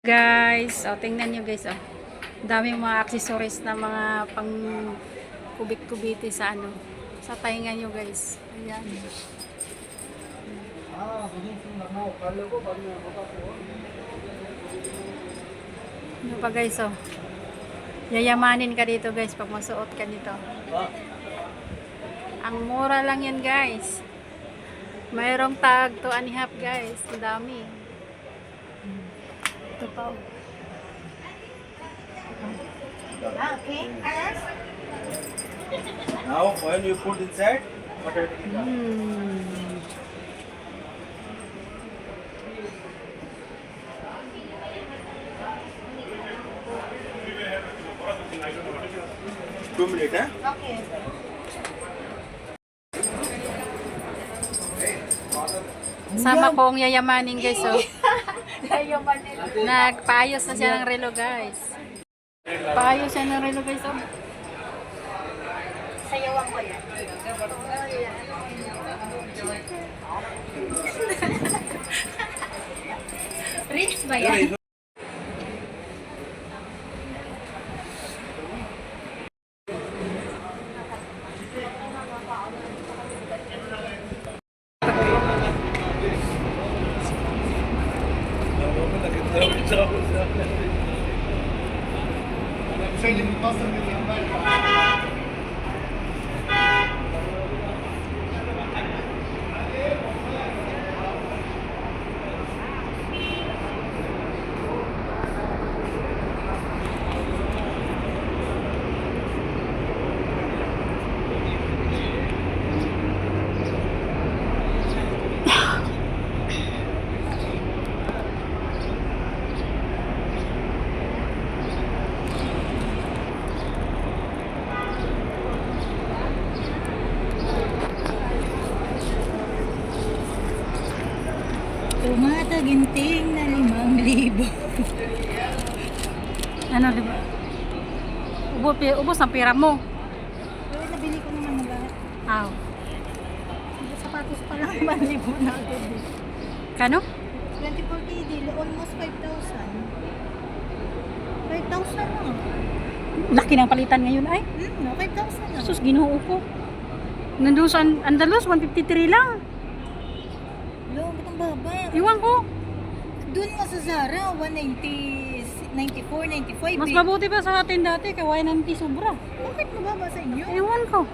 Guys, tingnan nyo guys, daming mga accessories na mga pang kubit-kubiti sa sa tainga nyo guys. Ayan. Ano pa guys, yayamanin ka dito guys pag masuot ka nito. Ang mura lang yan guys. Mayroong tag to anihap guys. Ang dami. Ito pa. Okay. Now, when you put inside, automatically. Two minutes, eh? Okay. Sama kong yayamanin guys, Yayamanin. Nagpaayos na siya ng relo guys. Paayos siya ng relo guys, Sayawan ko yan. Rich ba yan? Tumataginting na 5,000. Ano, diba? Ubos ang pera mo. Pero nabili ko naman na lahat. Aw. Yung sapatos pa lang 5,000 na agad eh. Kano? 24 KD, almost 5,000. 5,000 na. Laki ng palitan ngayon ay. No, 5,000 na. Sus, ginoo ko. Nandun sa Andalos, 153 lang. Lo, ba't ang baba? Iwan ko. Doon nga sa Zara, 190, 94, 95 Mas eh. mabuti pa sa atin dati, kaya 190 sobra. Bakit mababa sa inyo? Iwan ko.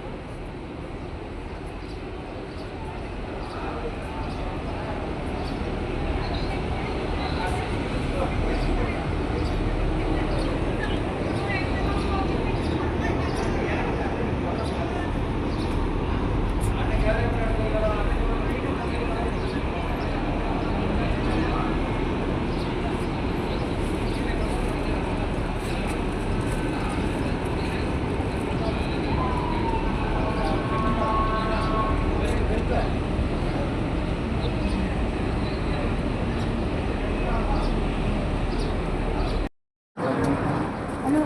Ano?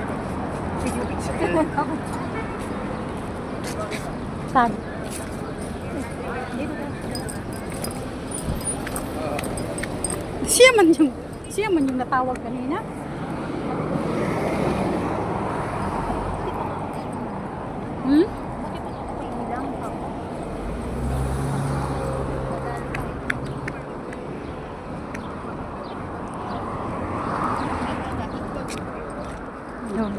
Video. Saan? Siya man yung natawag kanina. Hmm? Buti pa ako ilang pa. Yun.